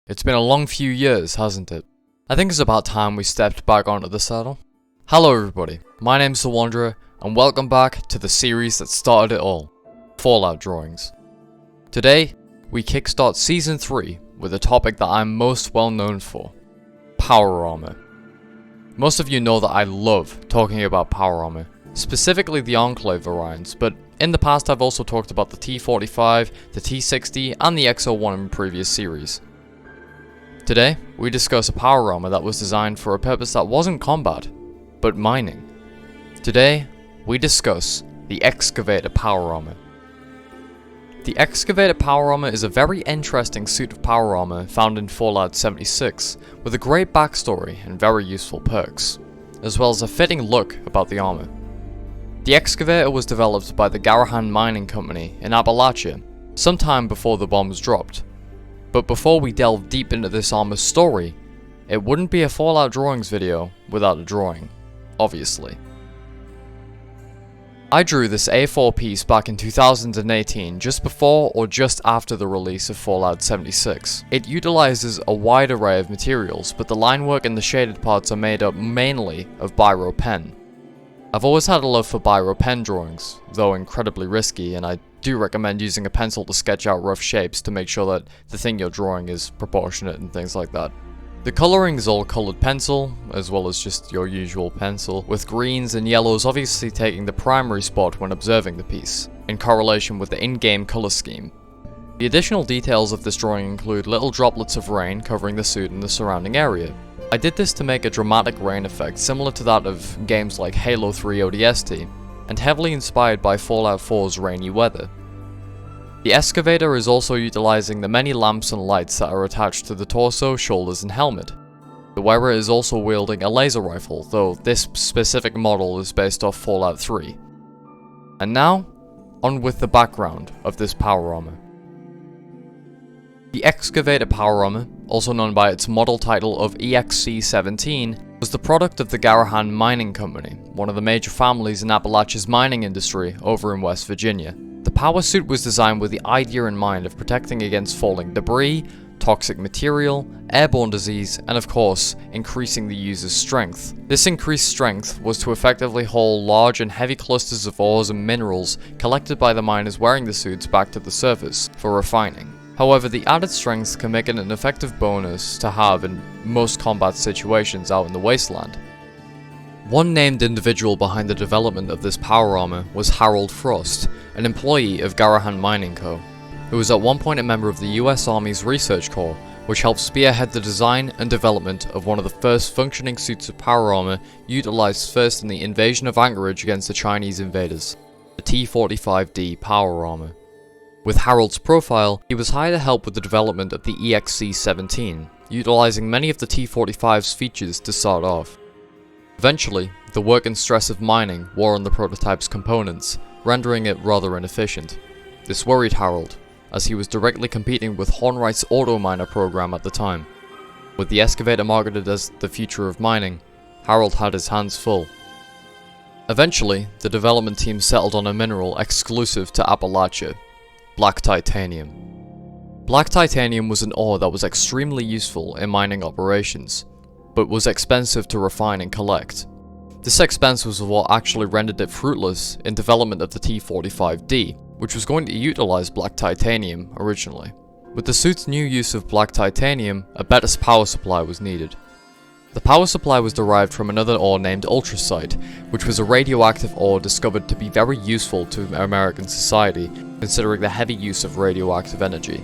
It's been a long few years, hasn't it? I think it's about time we stepped back onto the saddle. Hello everybody, my name's The Wanderer, and welcome back to the series that started it all, Fallout drawings. Today, we kickstart Season 3 with a topic that I'm most well known for, Power Armour. Most of you know that I love talking about Power Armour, specifically the Enclave variants, but in the past I've also talked about the T45, the T60, and the X01 in previous series. Today, we discuss a power armor that was designed for a purpose that wasn't combat, but mining. Today, we discuss the Excavator Power Armour. The Excavator Power Armour is a very interesting suit of power armor found in Fallout 76, with a great backstory and very useful perks, as well as a fitting look about the armor. The Excavator was developed by the Garahan Mining Company in Appalachia, sometime before the bombs dropped. But before we delve deep into this armor's story, it wouldn't be a Fallout drawings video without a drawing, obviously. I drew this A4 piece back in 2018, just before or just after the release of Fallout 76. It utilizes a wide array of materials, but the line work and the shaded parts are made up mainly of biro pen. I've always had a love for biro pen drawings, though incredibly risky, and I do recommend using a pencil to sketch out rough shapes to make sure that the thing you're drawing is proportionate and things like that. The colouring is all coloured pencil, as well as just your usual pencil, with greens and yellows obviously taking the primary spot when observing the piece, in correlation with the in-game colour scheme. The additional details of this drawing include little droplets of rain covering the suit and the surrounding area. I did this to make a dramatic rain effect similar to that of games like Halo 3 ODST, and heavily inspired by Fallout 4's rainy weather. The excavator is also utilizing the many lamps and lights that are attached to the torso, shoulders and helmet. The wearer is also wielding a laser rifle, though this specific model is based off Fallout 3. And now, on with the background of this power armor. The Excavator Power Armour, also known by its model title of EXC-17, was the product of the Garahan Mining Company, one of the major families in Appalachia's mining industry over in West Virginia. The power suit was designed with the idea in mind of protecting against falling debris, toxic material, airborne disease, and of course, increasing the user's strength. This increased strength was to effectively haul large and heavy clusters of ores and minerals collected by the miners wearing the suits back to the surface for refining. However, the added strength can make it an effective bonus to have in most combat situations out in the wasteland. One named individual behind the development of this power armor was Harold Frost, an employee of Garahan Mining Co., who was at one point a member of the US Army's Research Corps, which helped spearhead the design and development of one of the first functioning suits of power armor utilized first in the invasion of Anchorage against the Chinese invaders, the T-45D power armor. With Harold's profile, he was hired to help with the development of the EXC-17, utilizing many of the T-45's features to start off. Eventually, the work and stress of mining wore on the prototype's components, rendering it rather inefficient. This worried Harold, as he was directly competing with Hornwright's auto miner program at the time. With the excavator marketed as the future of mining, Harold had his hands full. Eventually, the development team settled on a mineral exclusive to Appalachia, black titanium. Black titanium was an ore that was extremely useful in mining operations, but was expensive to refine and collect. This expense was what actually rendered it fruitless in development of the T-45D, which was going to utilize black titanium originally. With the suit's new use of black titanium, a better power supply was needed. The power supply was derived from another ore named ultracite, which was a radioactive ore discovered to be very useful to American society, considering the heavy use of radioactive energy.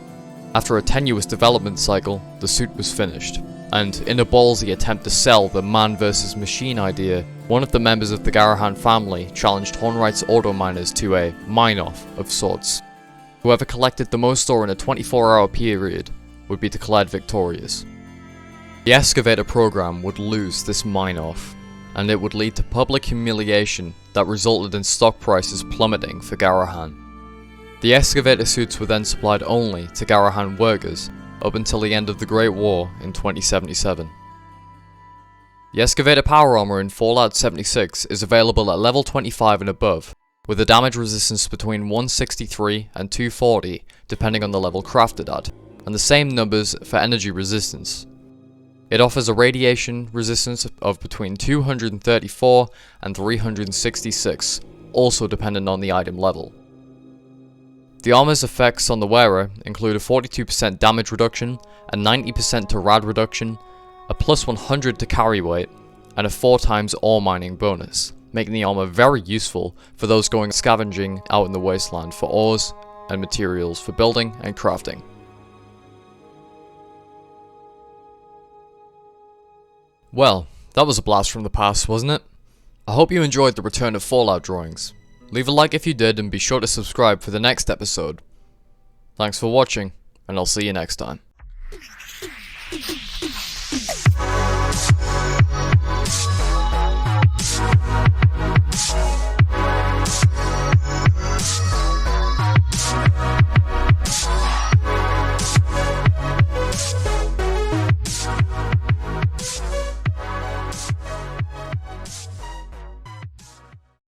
After a tenuous development cycle, the suit was finished, and in a ballsy attempt to sell the man versus machine idea, one of the members of the Garahan family challenged Hornwright's auto miners to a mine-off of sorts. Whoever collected the most ore in a 24-hour period would be declared victorious. The excavator program would lose this mine-off, and it would lead to public humiliation that resulted in stock prices plummeting for Garahan. The excavator suits were then supplied only to Garahan workers up until the end of the Great War in 2077. The Excavator Power Armour in Fallout 76 is available at level 25 and above, with a damage resistance between 163 and 240 depending on the level crafted at. and the same numbers for energy resistance. It offers a radiation resistance of between 234 and 366, also dependent on the item level. The armor's effects on the wearer include a 42% damage reduction, a 90% to rad reduction, a plus 100 to carry weight, and a 4 times ore mining bonus, making the armor very useful for those going scavenging out in the wasteland for ores and materials for building and crafting. Well, that was a blast from the past, wasn't it? I hope you enjoyed the return of Fallout drawings. Leave a like if you did and be sure to subscribe for the next episode. Thanks for watching, and I'll see you next time.